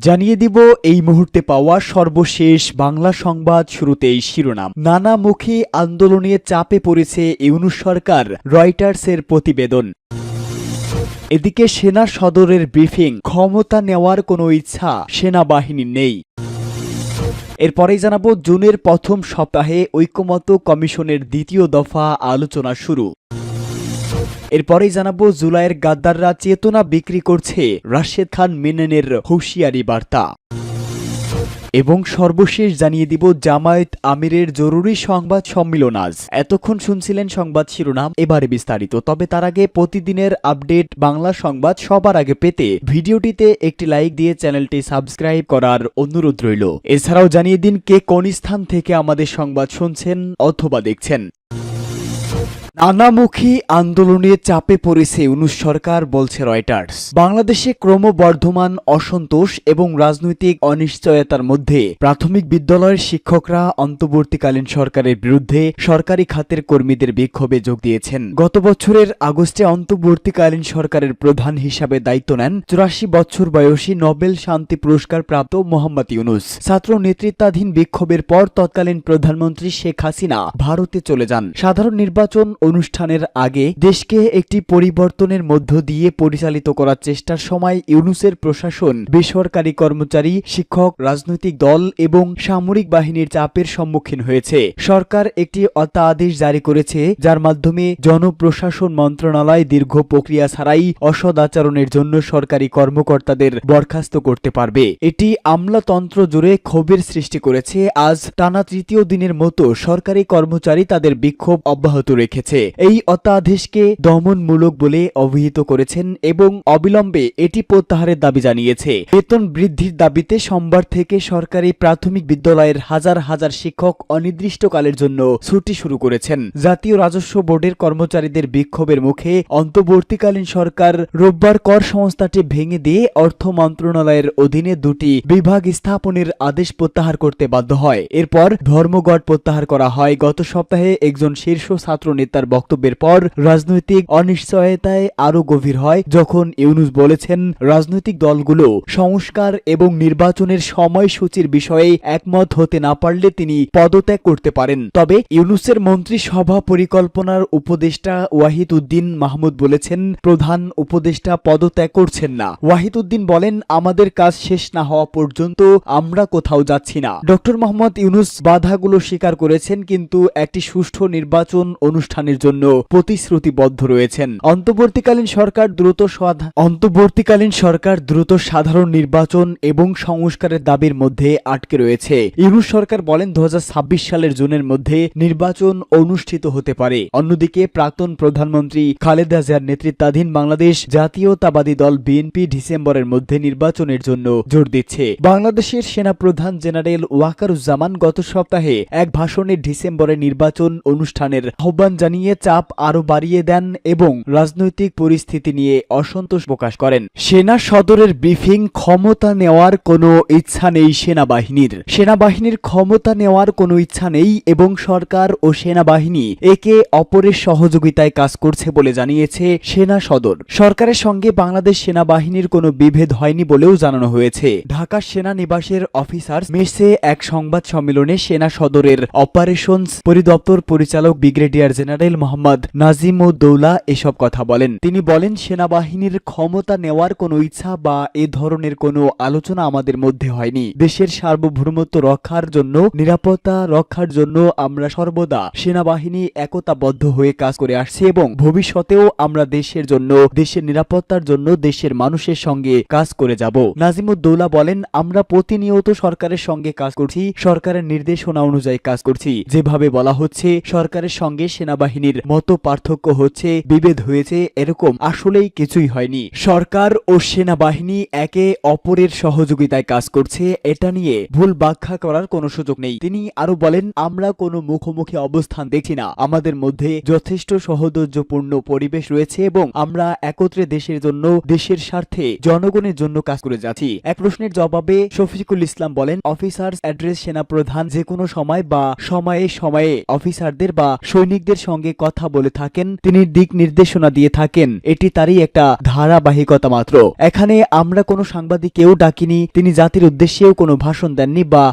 জানিয়ে দিব এই মুহূর্তে পাওয়া সর্বশেষ বাংলা সংবাদ। শুরুতেই শিরোনাম। নানামুখী আন্দোলনে চাপে পড়েছে ইউনূস সরকার, রয়টার্সের প্রতিবেদন। এদিকে সেনা সদরের ব্রিফিং, ক্ষমতা নেওয়ার কোনো ইচ্ছা সেনাবাহিনীর নেই। এরপরেই জানাবো জুনের প্রথম সপ্তাহে ঐকমত্য কমিশনের দ্বিতীয় দফা আলোচনা শুরু। এরপরেই জানাবো জুলাইয়ের গাদ্দাররা চেতনা বিক্রি করছে, রাশেদ খান মেননের হুঁশিয়ারি বার্তা। এবং সর্বশেষ জানিয়ে দিব জামায়াত আমিরের জরুরি সংবাদ সম্মেলন আজ। এতক্ষণ শুনছিলেন সংবাদ শিরোনাম, এবারে বিস্তারিত। তবে তার আগে প্রতিদিনের আপডেট বাংলা সংবাদ সবার আগে পেতে ভিডিওটিতে একটি লাইক দিয়ে চ্যানেলটি সাবস্ক্রাইব করার অনুরোধ রইল। এছাড়াও জানিয়ে দিন কে কোন স্থান থেকে আমাদের সংবাদ শুনছেন অথবা দেখছেন। নানামুখী আন্দোলনে চাপে পড়েছে ইউনূস সরকার, বলছে রয়টার্স। বাংলাদেশে ক্রমবর্ধমান অসন্তোষ এবং রাজনৈতিক অনিশ্চয়তার মধ্যে প্রাথমিক বিদ্যালয়ের শিক্ষকরা অন্তর্বর্তীকালীন সরকারের বিরুদ্ধে সরকারি খাতের কর্মীদের বিক্ষোভে যোগ দিয়েছেন। গত বছরের আগস্টে অন্তর্বর্তীকালীন সরকারের প্রধান হিসাবে দায়িত্ব নেন 84 বছর বয়সী নোবেল শান্তি পুরস্কার প্রাপ্ত মোহাম্মদ ইউনূস। ছাত্র নেতৃত্বাধীন বিক্ষোভের পর তৎকালীন প্রধানমন্ত্রী শেখ হাসিনা ভারতে চলে যান। সাধারণ নির্বাচন অনুষ্ঠানের আগে দেশকে একটি পরিবর্তনের মধ্য দিয়ে পরিচালিত করার চেষ্টার সময় ইউনূসের প্রশাসন বেসরকারি কর্মচারী, শিক্ষক, রাজনৈতিক দল এবং সামরিক বাহিনীর চাপের সম্মুখীন হয়েছে। সরকার একটি অধ্যাদেশ জারি করেছে যার মাধ্যমে জনপ্রশাসন মন্ত্রণালয় দীর্ঘ প্রক্রিয়া ছাড়াই অসদাচরণের জন্য সরকারি কর্মকর্তাদের বরখাস্ত করতে পারবে। এটি আমলাতন্ত্র জুড়ে ক্ষোভের সৃষ্টি করেছে। আজ টানা তৃতীয় দিনের মতো সরকারি কর্মচারী তাদের বিক্ষোভ অব্যাহত রেখেছে। এই অধ্যাদেশকে দমনমূলক বলে অভিহিত করেছেন এবং অবিলম্বে এটি প্রত্যাহারের দাবি জানিয়েছে। বেতন বৃদ্ধির দাবিতে সোমবার থেকে সরকারি প্রাথমিক বিদ্যালয়ের হাজার হাজার শিক্ষক অনির্দিষ্টকালের জন্য ছুটি শুরু করেছেন। জাতীয় রাজস্ব বোর্ডের কর্মচারীদের বিক্ষোভের মুখে অন্তর্বর্তীকালীন সরকার রোববার কর সংস্থাটি ভেঙে দিয়ে অর্থ মন্ত্রণালয়ের অধীনে দুটি বিভাগ স্থাপনের আদেশ প্রত্যাহার করতে বাধ্য হয়। এরপর ধর্মঘট প্রত্যাহার করা হয়। গত সপ্তাহে একজন শীর্ষ ছাত্র নেতার বক্তব্যের পর রাজনৈতিক অনিশ্চয়তায় আরো গভীর হয় যখন ইউনূস বলেছেন রাজনৈতিক দলগুলো সংস্কার এবং নির্বাচনের সময়সূচির বিষয়ে একমত হতে না পারলে তিনি পদত্যাগ করতে পারেন। তবে ইউনূসের মন্ত্রিসভা পরিকল্পনার উপদেষ্টা ওয়াহিদ উদ্দিন মাহমুদ বলেছেন প্রধান উপদেষ্টা পদত্যাগ করছেন না। ওয়াহিদ উদ্দিন বলেন, আমাদের কাজ শেষ না হওয়া পর্যন্ত আমরা কোথাও যাচ্ছি না। ডক্টর মোহাম্মদ ইউনূস বাধাগুলো স্বীকার করেছেন কিন্তু একটি সুষ্ঠু নির্বাচন অনুষ্ঠানের জন্য প্রতিশ্রুতিবদ্ধ রয়েছেন। অন্তর্বর্তীকালীন সরকার দ্রুত সাধারণ নির্বাচন এবং সংস্কারের দাবির মধ্যে আটকে রয়েছে। ইউনূস সরকার বলেন 2026 সালের জুনের মধ্যে নির্বাচন অনুষ্ঠিত হতে পারে। অন্যদিকে প্রাক্তন প্রধানমন্ত্রী খালেদা জিয়ার নেতৃত্বাধীন বাংলাদেশ জাতীয়তাবাদী দল বিএনপি ডিসেম্বরের মধ্যে নির্বাচনের জন্য জোর দিচ্ছে। বাংলাদেশের সেনাপ্রধান জেনারেল ওয়াকারুজ্জামান গত সপ্তাহে এক ভাষণে ডিসেম্বরে নির্বাচন অনুষ্ঠানের আহ্বান জানিয়ে চাপ আরো বাড়িয়ে দেন এবং রাজনৈতিক পরিস্থিতি নিয়ে অসন্তোষ প্রকাশ করেন। সেনা সদরের ব্রিফিং, ক্ষমতা নেওয়ার কোনো ইচ্ছা নেই সেনাবাহিনীর ক্ষমতা নেওয়ার কোনো ইচ্ছা নেই এবং সরকার ও সেনাবাহিনী একে অপরের সহযোগিতায় কাজ করছে বলে জানিয়েছে সেনা সদর। সরকারের সঙ্গে বাংলাদেশ সেনাবাহিনীর কোনো বিভেদ হয়নি বলেও জানানো হয়েছে। ঢাকা সেনানিবাসের অফিসার্স মেসে এক সংবাদ সম্মেলনে সেনা সদরের অপারেশনস পরিদপ্তর পরিচালক ব্রিগেডিয়ার জেনারেল মোহাম্মদ নাজিমউদ্দৌলা এসব কথা বলেন। তিনি বলেন, সেনাবাহিনীর ক্ষমতা নেওয়ার কোনো ইচ্ছা বা এ ধরনের কোনো আলোচনা আমাদের মধ্যে হয়নি। দেশের সার্বভৌমত্ব রক্ষার জন্য, নিরাপত্তা রক্ষার জন্য আমরা সর্বদা সেনাবাহিনী একতাবদ্ধ হয়ে কাজ করে আসছি এবং ভবিষ্যতেও আমরা দেশের জন্য, দেশের নিরাপত্তার জন্য দেশের মানুষের সঙ্গে কাজ করে যাব। নাজিমউদ্দৌলা বলেন, আমরা প্রতিনিয়ত সরকারের সঙ্গে কাজ করছি, সরকারের নির্দেশনা অনুযায়ী কাজ করছি। যেভাবে বলা হচ্ছে সরকারের সঙ্গে সেনাবাহিনীর মত পার্থক্য হচ্ছে, বিভেদ হয়েছে, এরকম আসলেই কিছুই হয়নি। সরকার ও সেনাবাহিনী একে অপরের সহযোগিতায় কাজ করছে, এটা নিয়ে ভুল ব্যাখ্যা করার কোনো সুযোগ নেই। তিনি আরো বলেন, আমরা কোনো মুখোমুখি অবস্থান দেখছি না, আমাদের মধ্যে যথেষ্ট সহোদর্যপূর্ণ পরিবেশ রয়েছে এবং আমরা একত্রে দেশের জন্য, দেশের স্বার্থে, জনগণের জন্য কাজ করে যাচ্ছি। এক প্রশ্নের জবাবে শফিকুল ইসলাম বলেন, অফিসার্স অ্যাড্রেস সেনাপ্রধান যে কোনো সময় বা সময়ে অফিসারদের বা সৈনিকদের সঙ্গে সঙ্গে কথা বলে থাকেন, তিনি দিক নির্দেশনা দিয়ে থাকেন, এটি তারই একটা ধারাবাহিকতা মাত্র। এখানে আমরা কোনো সাংবাদিককেও ডাকিনি, তিনি জাতির উদ্দেশ্যেও কোনো ভাষণ দেননি বা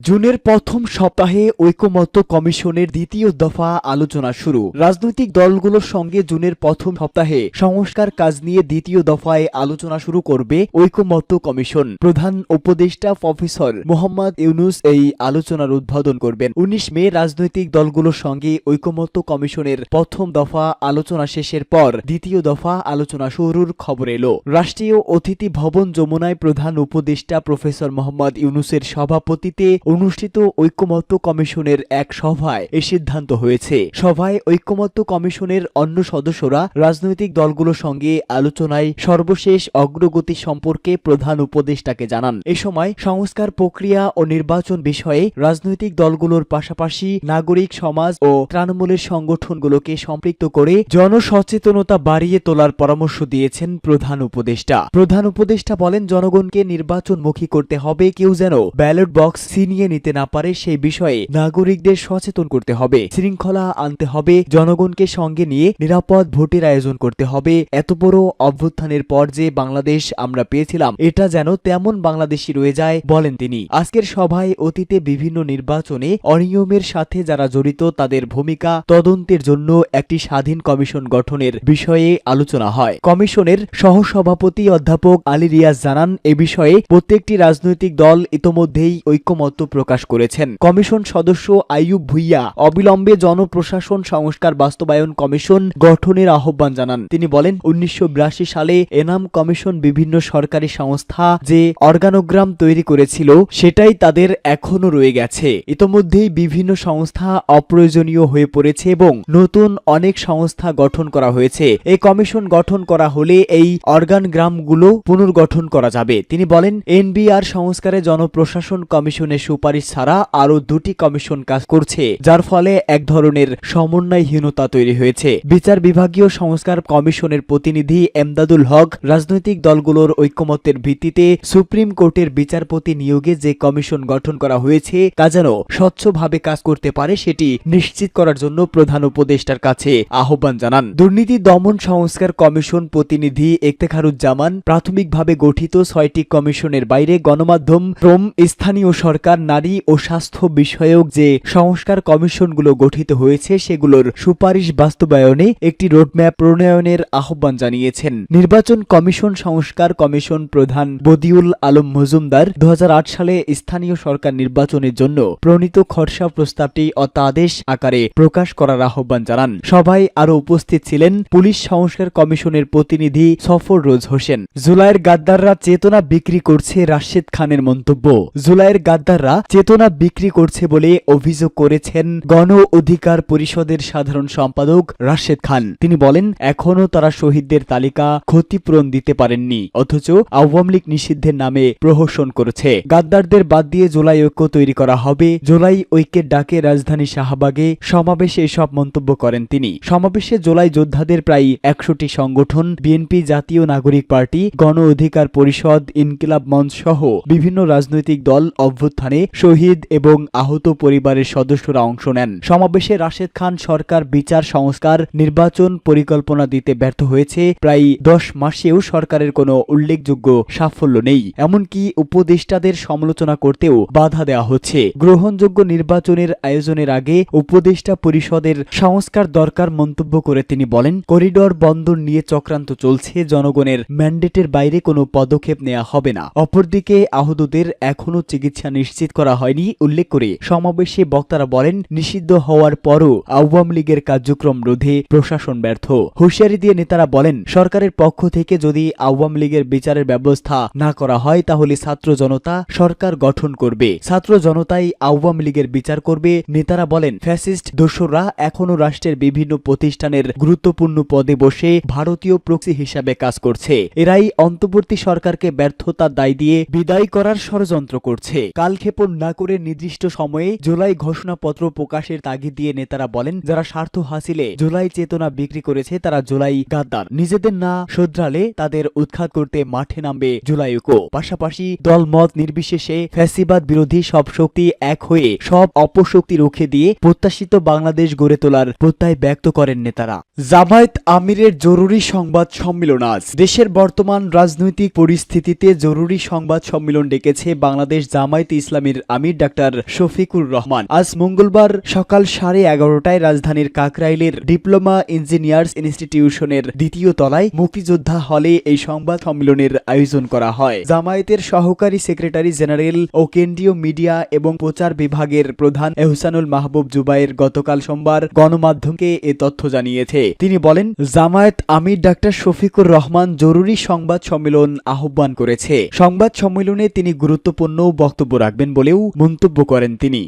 জুনের প্রথম সপ্তাহে ঐকমত্য কমিশনের দ্বিতীয় দফা আলোচনা শুরু। রাজনৈতিক দলগুলোর সঙ্গে জুনের প্রথম সপ্তাহে সংস্কার কাজ নিয়ে দ্বিতীয় দফায় আলোচনা শুরু করবে ঐকমত্য কমিশন। প্রধান উপদেষ্টা প্রফেসর মোহাম্মদ ইউনূস এই আলোচনার উদ্বোধন করবেন। 19 মে রাজনৈতিক দলগুলোর সঙ্গে ঐকমত্য কমিশনের প্রথম দফা আলোচনা শেষের পর দ্বিতীয় দফা আলোচনা শুরুর খবর এলো। রাষ্ট্রীয় অতিথি ভবন যমুনায় প্রধান উপদেষ্টা প্রফেসর মোহাম্মদ ইউনূসের সভাপতিত্বে অনুষ্ঠিত ঐকমত্য কমিশনের এক সভায় এ সিদ্ধান্ত হয়েছে। সভায় ঐকমত্য কমিশনের অন্য সদস্যরা রাজনৈতিক দলগুলোর সঙ্গে আলোচনায় সর্বশেষ অগ্রগতি সম্পর্কে প্রধান উপদেষ্টাকে জানান। এ সময় সংস্কার প্রক্রিয়া ও নির্বাচন বিষয়ে রাজনৈতিক দলগুলোর পাশাপাশি নাগরিক সমাজ ও ত্রাণমূলের সংগঠনগুলোকে সম্পৃক্ত করে জনসচেতনতা বাড়িয়ে তোলার পরামর্শ দিয়েছেন প্রধান উপদেষ্টা। প্রধান উপদেষ্টা বলেন, জনগণকে নির্বাচনমুখী করতে হবে, কেউ যেন ব্যালট বক্স ছিনিয়ে নিতে না পারে সেই বিষয়ে নাগরিকদের সচেতন করতে হবে, শৃঙ্খলা আনতে হবে, জনগণকে সঙ্গে নিয়ে নিরাপদ ভোটের আয়োজন করতে হবে। এত বড় অভ্যুত্থানের পর যে বাংলাদেশ আমরা পেয়েছিলাম, এটা যেন তেমন বাংলাদেশই রয়ে যায় বলেন তিনি। আজকের সভায় অতীতে বিভিন্ন নির্বাচনে অনিয়মের সাথে যারা জড়িত তাদের ভূমিকা তদন্তের জন্য একটি স্বাধীন কমিশন গঠনের বিষয়ে আলোচনা হয়। কমিশনের সহসভাপতি অধ্যাপক আলী রিয়াজ জানান, এ বিষয়ে প্রত্যেকটি রাজনৈতিক দল ইতোমধ্যেই ঐকমত্য প্রকাশ করেছেন। কমিশন সদস্য আইয়ুব ভুইয়া অবিলম্বে জনপ্রশাসন সংস্কার বাস্তবায়ন কমিশন গঠনের আহ্বান জানান। তিনি বলেন, 1982 সালে এনাম কমিশন বিভিন্ন সরকারি সংস্থা যে অর্গানোগ্রাম তৈরি করেছিল সেটাই তাদের এখনো রয়ে গেছে। ইতোমধ্যেই বিভিন্ন সংস্থা অপ্রয়োজনীয় হয়ে পড়েছে এবং নতুন অনেক সংস্থা গঠন করা হয়েছে। এই কমিশন গঠন করা হলে এই অর্গানগ্রামগুলো পুনর্গঠন করা যাবে। তিনি বলেন, এনবিআর সংস্কারে জনপ্রশাসন কমিশনের সুপারিশ ছাড়া আরো 2টি কমিশন কাজ করছে, যার ফলে এক ধরনের সমন্বয়হীনতা তৈরি হয়েছে। বিচার বিভাগীয় সংস্কার কমিশনের প্রতিনিধি এমদাদুল হক রাজনৈতিক দলগুলোর ঐকমত্যের ভিত্তিতে সুপ্রিম কোর্টের বিচারপতি নিয়োগে যে কমিশন গঠন করা হয়েছে তা যেন স্বচ্ছভাবে কাজ করতে পারে সেটি নিশ্চিত করার জন্য প্রধান উপদেষ্টার কাছে আহ্বান জানান। দুর্নীতি দমন সংস্কার কমিশন প্রতিনিধি ইফতেখারুজ্জামান প্রাথমিকভাবে গঠিত 6টি কমিশনের বাইরে গণমাধ্যম, শ্রম, স্থানীয় সরকার, নারী ও স্বাস্থ্য বিষয়ক যে সংস্কার কমিশনগুলো গঠিত হয়েছে সেগুলোর সুপারিশ বাস্তবায়নে একটি রোডম্যাপ প্রণয়নের আহ্বান জানিয়েছেন। নির্বাচন কমিশন সংস্কার কমিশন প্রধান বদিউল আলম মজুমদার 2008 সালে স্থানীয় সরকার নির্বাচনের জন্য প্রণীত খসড়া প্রস্তাবটি অত্যাদেশ আকারে প্রকাশ করার আহ্বান জানান। সভায় আরো উপস্থিত ছিলেন পুলিশ সংস্কার কমিশনের প্রতিনিধি সফর রোজ হোসেন। জুলাইয়ের গাদ্দাররা চেতনা বিক্রি করছে, রাশেদ খানের মন্তব্য। জুলাইয়ের গাদ্দাররা চেতনা বিক্রি করছে বলে অভিযোগ করেছেন গণ অধিকার পরিষদের সাধারণ সম্পাদক রাশেদ খান। তিনি বলেন, এখনও তারা শহীদদের তালিকা ক্ষতিপূরণ দিতে পারেননি, অথচ আওয়ামী লীগ নিষিদ্ধের নামে প্রহসন করেছে। গাদ্দারদের বাদ দিয়ে জুলাই ঐক্য তৈরি করা হবে। জুলাই ঐক্যের ডাকে রাজধানী শাহবাগে সমাবেশে এসব মন্তব্য করেন তিনি। সমাবেশে জুলাই যোদ্ধাদের প্রায় 100টি সংগঠন, বিএনপি, জাতীয় নাগরিক পার্টি, গণ অধিকার পরিষদ, ইনকিলাব মঞ্চ সহ বিভিন্ন রাজনৈতিক দল, অভ্যুত্থানে শহীদ এবং আহত পরিবারের সদস্যরা অংশ নেন। সমাবেশে রাশেদ খান সরকার বিচার সংস্কার, নির্বাচন পরিকল্পনা দিতে ব্যর্থ হয়েছে, প্রায় 10 মাসেও সরকারের কোনো উল্লেখযোগ্য সাফল্য নেই, এমনকি উপদেষ্টাদের সমালোচনা করতেও বাধা দেওয়া হচ্ছে। গ্রহণযোগ্য নির্বাচনের আয়োজনের আগে উপদেষ্টা পরিষদের সংস্কার দরকার মন্তব্য করে তিনি বলেন, করিডোর বন্দর নিয়ে চক্রান্ত চলছে, জনগণের ম্যান্ডেটের বাইরে কোনো পদক্ষেপ নেওয়া হবে না। অপরদিকে আহতদের এখনও চিকিৎসা নিশ্চিত করা হয়নি উল্লেখ করে সমাবেশে বক্তারা বলেন, নিষিদ্ধ হওয়ার পরও আওয়ামী লীগের কার্যক্রম রোধে প্রশাসন ব্যর্থ। হুঁশিয়ারি দিয়ে নেতারা বলেন, সরকারের পক্ষ থেকে যদি আওয়ামী লীগের বিচারের ব্যবস্থা না করা হয় তাহলে ছাত্র জনতা সরকার গঠন করবে, ছাত্র জনতাই আওয়ামী লীগের বিচার করবে। নেতারা বলেন, ফ্যাসিস্ট দোসররা এখনও রাষ্ট্রের বিভিন্ন প্রতিষ্ঠানের গুরুত্বপূর্ণ পদে বসে ভারতীয় প্রক্সি হিসাবে কাজ করছে। এরাই অন্তর্বর্তী সরকারকে ব্যর্থতার দায় দিয়ে বিদায় করার ষড়যন্ত্র করছে। কালক্ষেপণ না করে নির্দিষ্ট সময়ে জুলাই ঘোষণাপত্র প্রকাশের তাগিদ দিয়ে নেতারা বলেন, যারা স্বার্থ হাসিলে জুলাই চেতনা বিক্রি করেছে তারা জুলাই গাদ্দার। নিজেদের না শুধরালে তাদের উৎখাত করতে মাঠে নামবে জুলাই ঐক্য। পাশাপাশি দলমত নির্বিশেষে ফ্যাসিবাদ বিরোধী সব শক্তি এক হয়ে সব অপশক্তি রুখে দিয়ে প্রত্যাশিত বাংলাদেশ গড়ে তোলার করার প্রত্যয় ব্যক্ত করেন নেতারা। জামায়াত আমিরের জরুরি সংবাদ সম্মেলন আজ। দেশের বর্তমান রাজনৈতিক পরিস্থিতিতে জরুরি সংবাদ সম্মেলন ডেকেছে বাংলাদেশ জামায়াত ইসলামীর আমির ডাক্তার শফিকুর রহমান। আজ মঙ্গলবার সকাল 11:30টায় রাজধানীর কাকরাইলের ডিপ্লোমা ইঞ্জিনিয়ার্স ইনস্টিটিউশনের দ্বিতীয় তলায় মুক্তিযোদ্ধা হলে এই সংবাদ সম্মেলনের আয়োজন করা হয়। জামায়াতের সহকারী সেক্রেটারি জেনারেল ও কেন্দ্রীয় মিডিয়া এবং প্রচার বিভাগের প্রধান এহসানুল মাহবুব জুবায়ের গতকাল সোমবার গণমাধ্যমকে এ তথ্য জানিয়েছে। তিনি বলেন, জামায়াত আমির ডাক্তার শফিকুর রহমান জরুরি সংবাদ সম্মেলন আহ্বান করেছে। সংবাদ সম্মেলনে তিনি গুরুত্বপূর্ণ বক্তব্য রাখবেন বলেও মন্তব্য করেন তিনি।